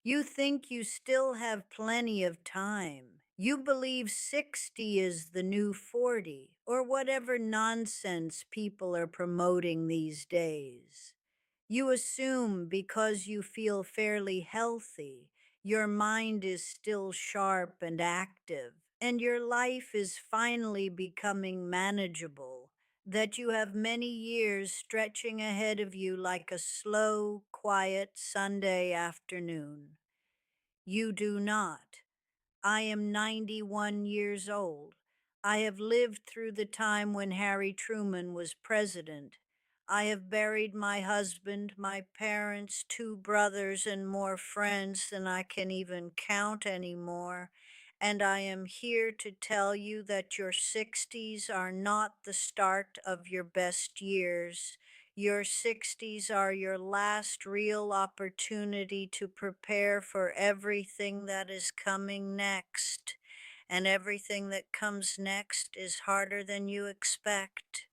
You think you still have plenty of time. You believe 60 is the new 40, or whatever nonsense people are promoting these days. You assume because you feel fairly healthy, your mind is still sharp and active, and your life is finally becoming manageable, that you have many years stretching ahead of you like a slow, quiet Sunday afternoon. You do not. I am 91 years old. I have lived through the time when Harry Truman was president. I have buried my husband, my parents, two brothers, and more friends than I can even count anymore. And I am here to tell you that your 60s are not the start of your best years. Your 60s are your last real opportunity to prepare for everything that is coming next. And everything that comes next is harder than you expect.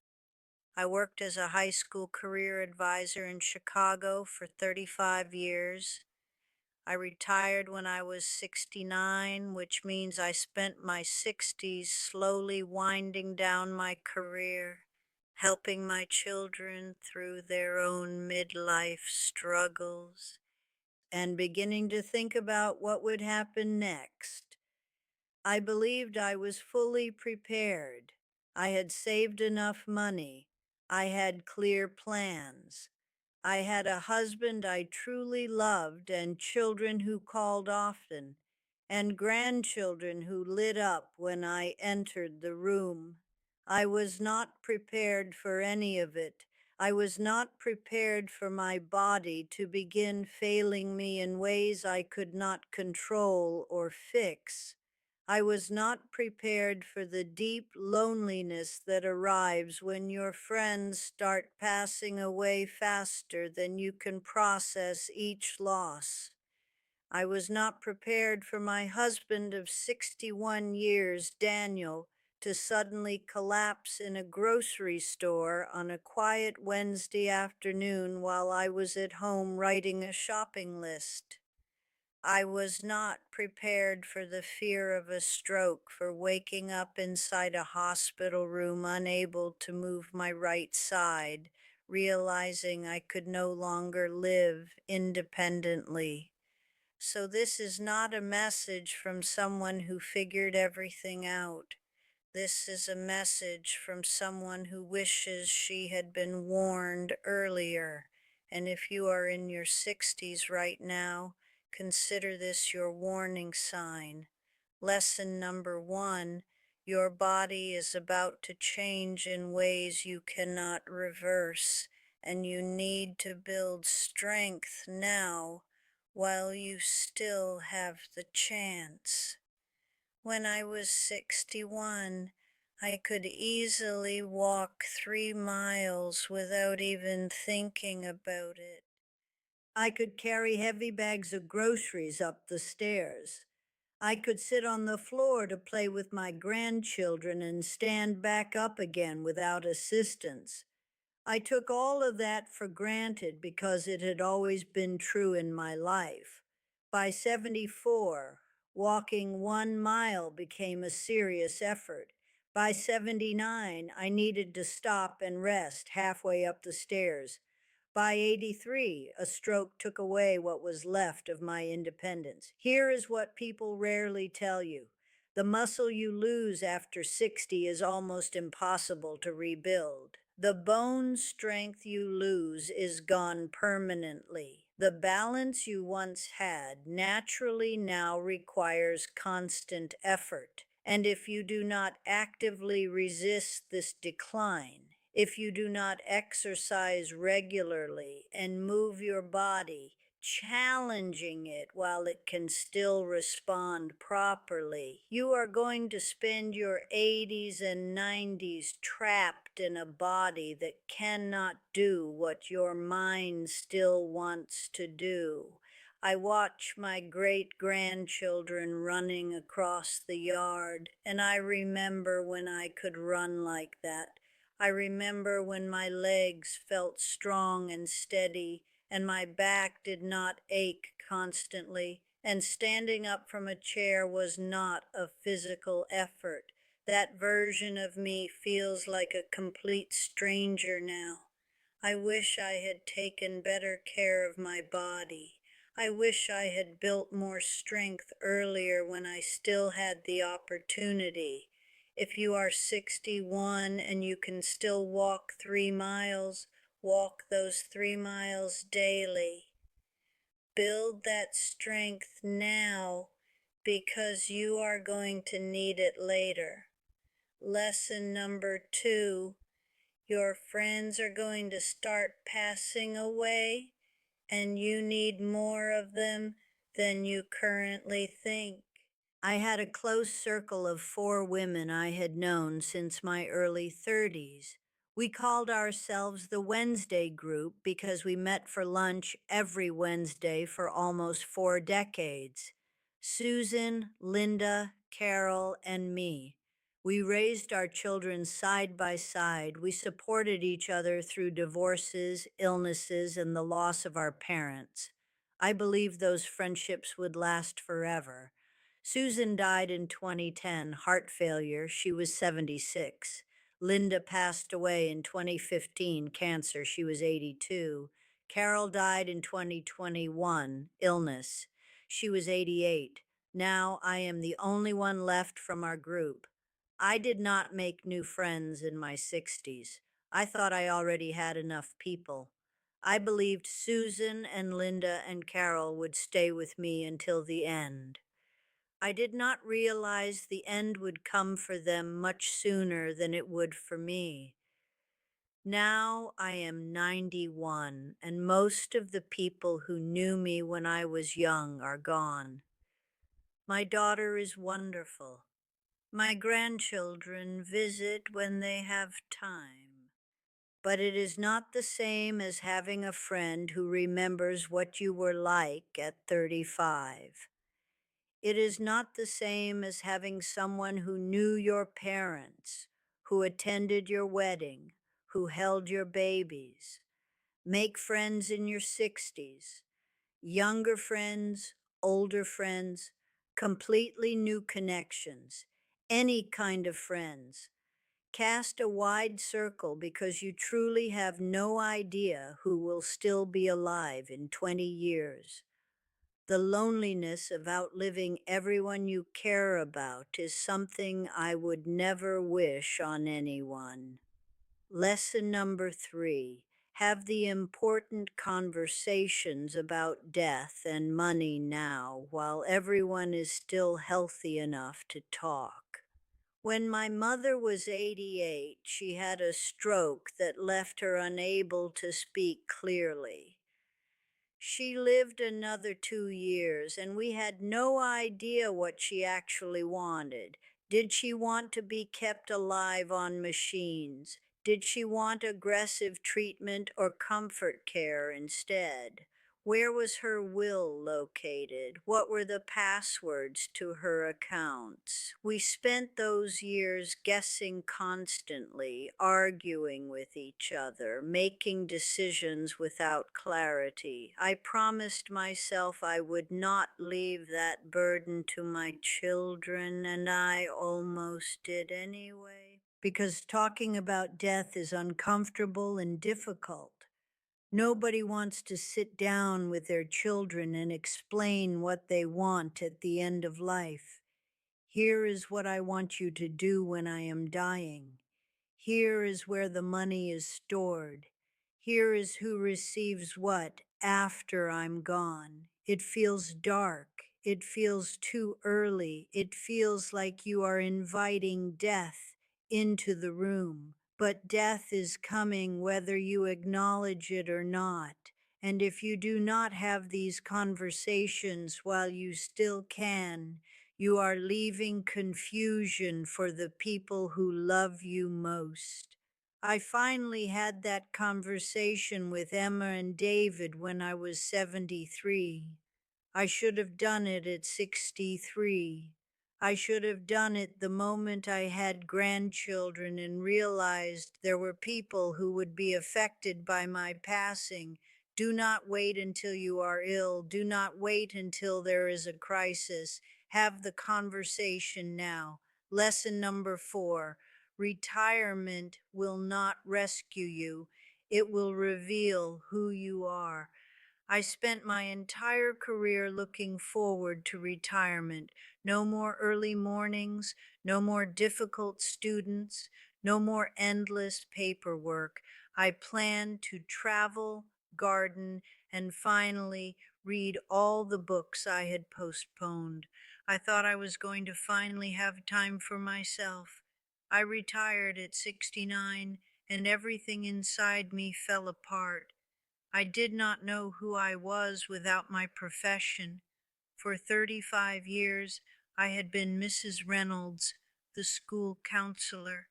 I worked as a high school career advisor in Chicago for 35 years. I retired when I was 69, which means I spent my 60s slowly winding down my career, helping my children through their own midlife struggles, and beginning to think about what would happen next. I believed I was fully prepared. I had saved enough money. I had clear plans. I had a husband I truly loved and children who called often, and grandchildren who lit up when I entered the room. I was not prepared for any of it. I was not prepared for my body to begin failing me in ways I could not control or fix. I was not prepared for the deep loneliness that arrives when your friends start passing away faster than you can process each loss. I was not prepared for my husband of 61 years, Daniel, to suddenly collapse in a grocery store on a quiet Wednesday afternoon while I was at home writing a shopping list. I was not prepared for the fear of a stroke, for waking up inside a hospital room unable to move my right side, realizing I could no longer live independently. So, this is not a message from someone who figured everything out. This is a message from someone who wishes she had been warned earlier. And if you are in your 60s right now, consider this your warning sign. Lesson number one: your body is about to change in ways you cannot reverse, and you need to build strength now while you still have the chance. When I was 61, I could easily walk 3 miles without even thinking about it. I could carry heavy bags of groceries up the stairs. I could sit on the floor to play with my grandchildren and stand back up again without assistance. I took all of that for granted because it had always been true in my life. By 74, walking 1 mile became a serious effort. By 79, I needed to stop and rest halfway up the stairs. By 83, a stroke took away what was left of my independence. Here is what people rarely tell you: the muscle you lose after 60 is almost impossible to rebuild. The bone strength you lose is gone permanently. The balance you once had naturally now requires constant effort. And if you do not actively resist this decline, if you do not exercise regularly and move your body, challenging it while it can still respond properly, you are going to spend your 80s and 90s trapped in a body that cannot do what your mind still wants to do. I watch my great grandchildren running across the yard, and I remember when I could run like that. I remember when my legs felt strong and steady and my back did not ache constantly, and standing up from a chair was not a physical effort. That version of me feels like a complete stranger now. I wish I had taken better care of my body. I wish I had built more strength earlier when I still had the opportunity. If you are 61 and you can still walk 3 miles, walk those 3 miles daily. Build that strength now because you are going to need it later. Lesson number 2, your friends are going to start passing away, and you need more of them than you currently think. I had a close circle of 4 women I had known since my early 30s. We called ourselves the Wednesday Group because we met for lunch every Wednesday for almost 4 decades. Susan, Linda, Carol, and me. We raised our children side by side. We supported each other through divorces, illnesses, and the loss of our parents. I believed those friendships would last forever. Susan died in 2010, heart failure. She was 76. Linda passed away in 2015, cancer. She was 82. Carol died in 2021, illness. She was 88. Now I am the only one left from our group. I did not make new friends in my 60s. I thought I already had enough people. I believed Susan and Linda and Carol would stay with me until the end. I did not realize the end would come for them much sooner than it would for me. Now I am 91, and most of the people who knew me when I was young are gone. My daughter is wonderful. My grandchildren visit when they have time. But it is not the same as having a friend who remembers what you were like at 35. It is not the same as having someone who knew your parents, who attended your wedding, who held your babies. Make friends in your 60s, younger friends, older friends, completely new connections, any kind of friends. Cast a wide circle because you truly have no idea who will still be alive in 20 years. The loneliness of outliving everyone you care about is something I would never wish on anyone. Lesson number 3, have the important conversations about death and money now while everyone is still healthy enough to talk. When my mother was 88, she had a stroke that left her unable to speak clearly. She lived another 2 years, and we had no idea what she actually wanted. Did she want to be kept alive on machines? Did she want aggressive treatment or comfort care instead? Where was her will located? What were the passwords to her accounts? We spent those years guessing constantly, arguing with each other, making decisions without clarity. I promised myself I would not leave that burden to my children, and I almost did anyway. Because talking about death is uncomfortable and difficult. Nobody wants to sit down with their children and explain what they want at the end of life. Here is what I want you to do when I am dying. Here is where the money is stored. Here is who receives what after I'm gone. It feels dark. It feels too early. It feels like you are inviting death into the room. But death is coming whether you acknowledge it or not. And if you do not have these conversations while you still can, you are leaving confusion for the people who love you most. I finally had that conversation with Emma and David when I was 73. I should have done it at 63. I should have done it the moment I had grandchildren and realized there were people who would be affected by my passing Do not wait until you are ill. Do not wait until there is a crisis. Have the conversation now. Lesson number 4: retirement will not rescue you, it will reveal who you are. I spent my entire career looking forward to retirement. No more early mornings, no more difficult students, no more endless paperwork. I planned to travel, garden, and finally read all the books I had postponed. I thought I was going to finally have time for myself. I retired at 69, and everything inside me fell apart. I did not know who I was without my profession. For 35 years, I had been Mrs. Reynolds, the school counselor.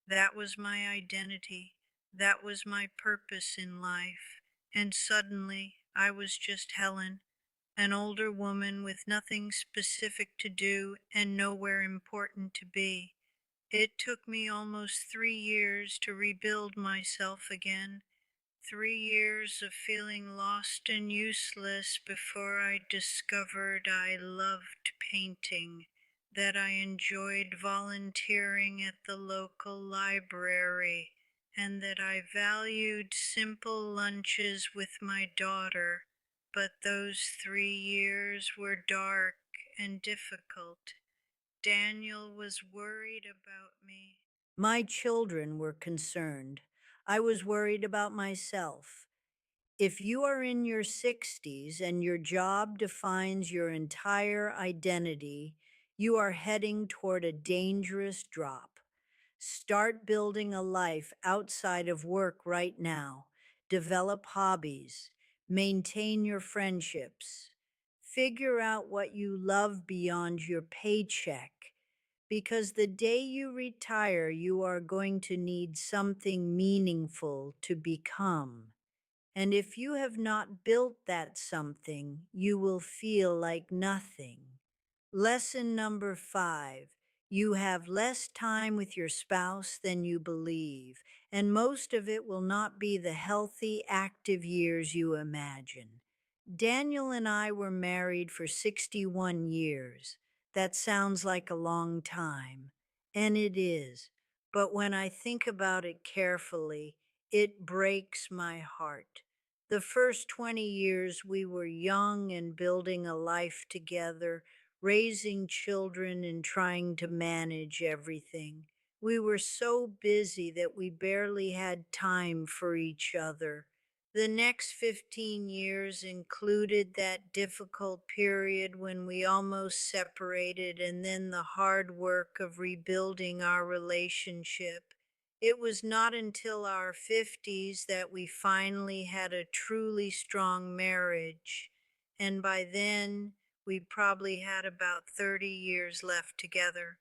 That was my identity. That was my purpose in life. And suddenly, I was just Helen, an older woman with nothing specific to do and nowhere important to be. It took me almost 3 years to rebuild myself again. 3 years of feeling lost and useless before I discovered I loved painting, that I enjoyed volunteering at the local library, and that I valued simple lunches with my daughter. But those 3 years were dark and difficult. Daniel was worried about me. My children were concerned. I was worried about myself. If you are in your 60s and your job defines your entire identity, you are heading toward a dangerous drop. Start building a life outside of work right now. Develop hobbies. Maintain your friendships. Figure out what you love beyond your paycheck, because the day you retire, you are going to need something meaningful to become. And if you have not built that something, you will feel like nothing. Lesson number 5: you have less time with your spouse than you believe, and most of it will not be the healthy, active years you imagine. Daniel and I were married for 61 years. That sounds like a long time, and it is. But when I think about it carefully, it breaks my heart. The first 20 years, we were young and building a life together, raising children and trying to manage everything. We were so busy that we barely had time for each other. The next 15 years included that difficult period when we almost separated, and then the hard work of rebuilding our relationship. It was not until our 50s that we finally had a truly strong marriage. And by then, we probably had about 30 years left together.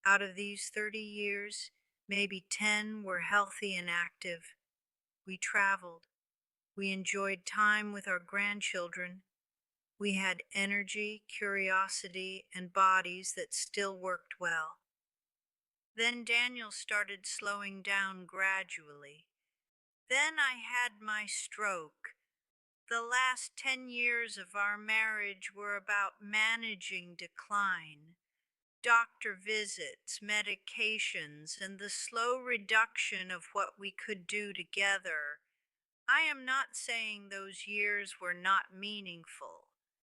Out of these 30 years, maybe 10 were healthy and active. We traveled. We enjoyed time with our grandchildren. We had energy, curiosity, and bodies that still worked well. Then Daniel started slowing down gradually. Then I had my stroke. The last 10 years of our marriage were about managing decline. Doctor visits, medications, and the slow reduction of what we could do together. I am not saying those years were not meaningful.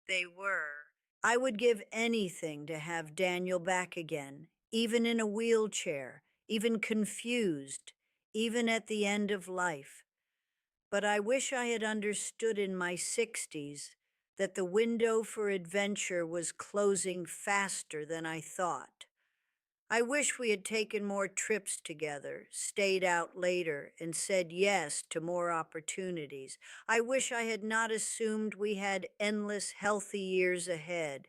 They were. I would give anything to have Daniel back again, even in a wheelchair, even confused, even at the end of life. But I wish I had understood in my 60s that the window for adventure was closing faster than I thought. I wish we had taken more trips together, stayed out later, and said yes to more opportunities. I wish I had not assumed we had endless healthy years ahead.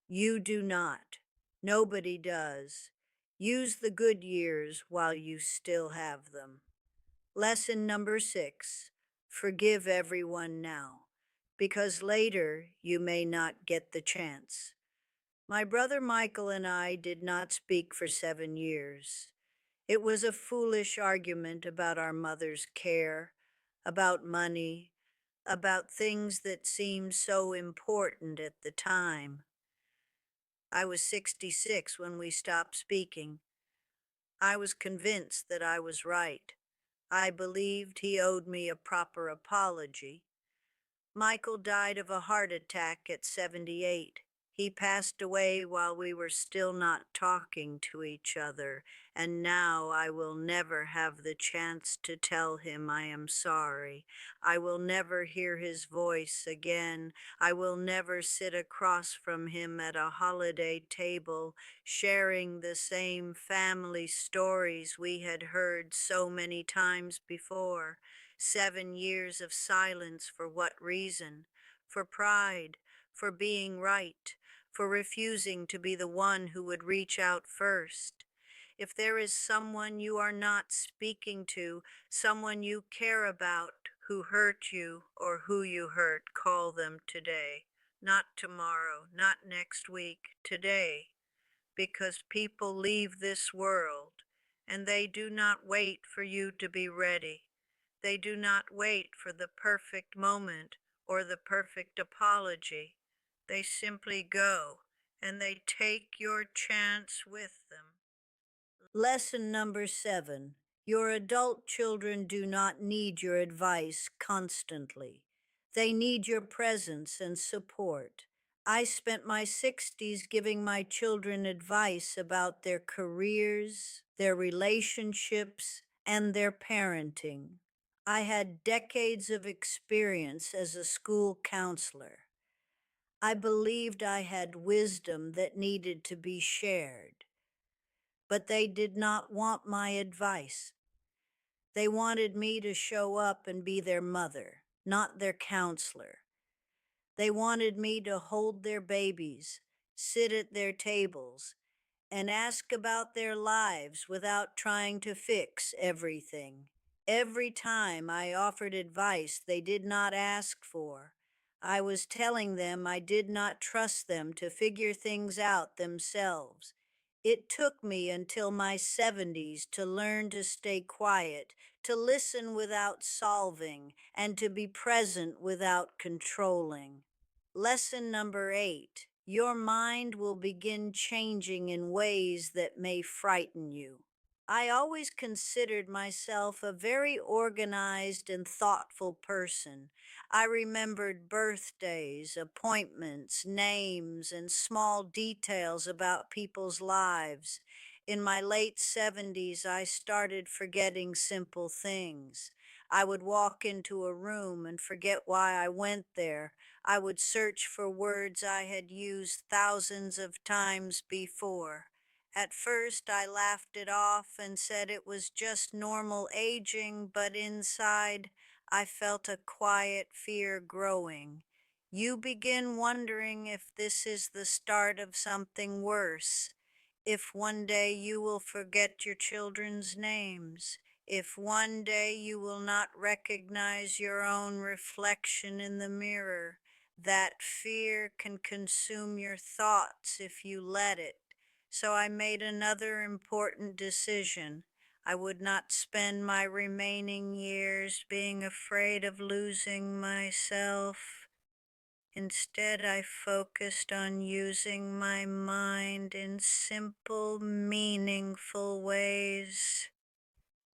You do not. Nobody does. Use the good years while you still have them. Lesson number 6: forgive everyone now, because later you may not get the chance. My brother Michael and I did not speak for 7 years. It was a foolish argument about our mother's care, about money, about things that seemed so important at the time. I was 66 when we stopped speaking. I was convinced that I was right. I believed he owed me a proper apology. Michael died of a heart attack at 78. He passed away while we were still not talking to each other, and now I will never have the chance to tell him I am sorry. I will never hear his voice again. I will never sit across from him at a holiday table, sharing the same family stories we had heard so many times before. 7 years of silence for what reason? For pride, for being right, for refusing to be the one who would reach out first. If there is someone you are not speaking to, someone you care about who hurt you or who you hurt, call them today. Not tomorrow, not next week, today. Because people leave this world and they do not wait for you to be ready. They do not wait for the perfect moment or the perfect apology. They simply go and they take your chance with them. Lesson number 7. Your adult children do not need your advice constantly. They need your presence and support. I spent my 60s giving my children advice about their careers, their relationships, and their parenting. I had decades of experience as a school counselor. I believed I had wisdom that needed to be shared, but they did not want my advice. They wanted me to show up and be their mother, not their counselor. They wanted me to hold their babies, sit at their tables, and ask about their lives without trying to fix everything. Every time I offered advice they did not ask for, I was telling them I did not trust them to figure things out themselves. It took me until my 70s to learn to stay quiet, to listen without solving, and to be present without controlling. Lesson number 8. Your mind will begin changing in ways that may frighten you. I always considered myself a very organized and thoughtful person. I remembered birthdays, appointments, names, and small details about people's lives. In my late 70s, I started forgetting simple things. I would walk into a room and forget why I went there. I would search for words I had used thousands of times before. At first, I laughed it off and said it was just normal aging, but inside, I felt a quiet fear growing. You begin wondering if this is the start of something worse, if one day you will forget your children's names, if one day you will not recognize your own reflection in the mirror. That fear can consume your thoughts if you let it. So I made another important decision. I would not spend my remaining years being afraid of losing myself. Instead, I focused on using my mind in simple, meaningful ways.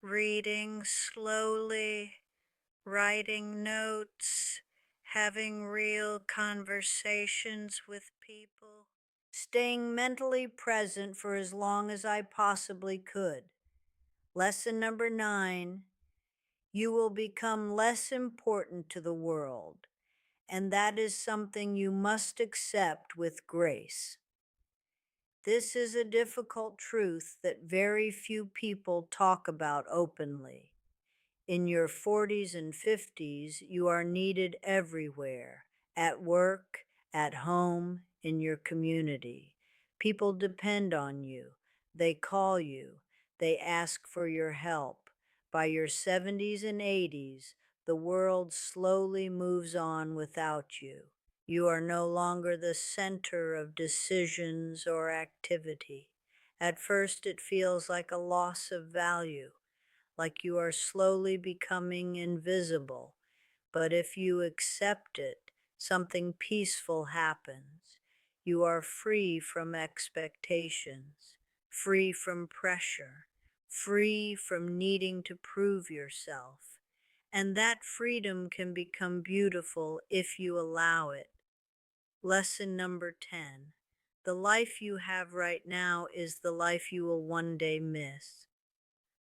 Reading slowly, writing notes, having real conversations with people, staying mentally present for as long as I possibly could. Lesson number 9. You will become less important to the world, and that is something you must accept with grace. This is a difficult truth that very few people talk about openly. In your 40s and 50s, you are needed everywhere, at work, at home, in your community. People depend on you. They call you. They ask for your help. By your 70s and 80s, the world slowly moves on without you. You are no longer the center of decisions or activity. At first, it feels like a loss of value, like you are slowly becoming invisible. But if you accept it, something peaceful happens. You are free from expectations, free from pressure, free from needing to prove yourself. And that freedom can become beautiful if you allow it. Lesson number 10. The life you have right now is the life you will one day miss.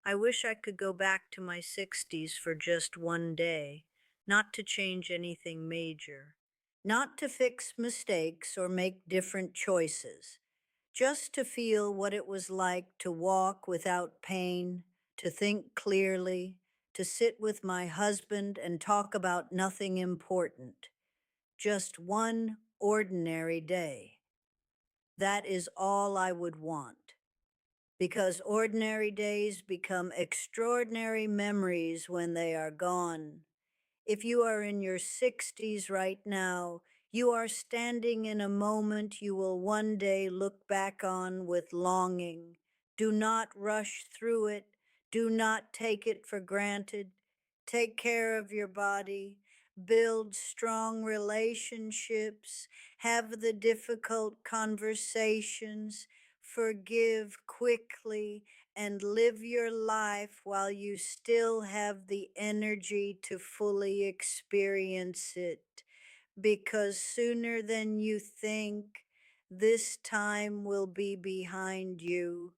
I wish I could go back to my 60s for just one day, not to change anything major, not to fix mistakes or make different choices, just to feel what it was like to walk without pain, to think clearly, to sit with my husband and talk about nothing important, just one ordinary day. That is all I would want, because ordinary days become extraordinary memories when they are gone. If you are in your 60s right now, you are standing in a moment you will one day look back on with longing. Do not rush through it. Do not take it for granted. Take care of your body. Build strong relationships. Have the difficult conversations. Forgive quickly and live your life while you still have the energy to fully experience it. Because sooner than you think, this time will be behind you.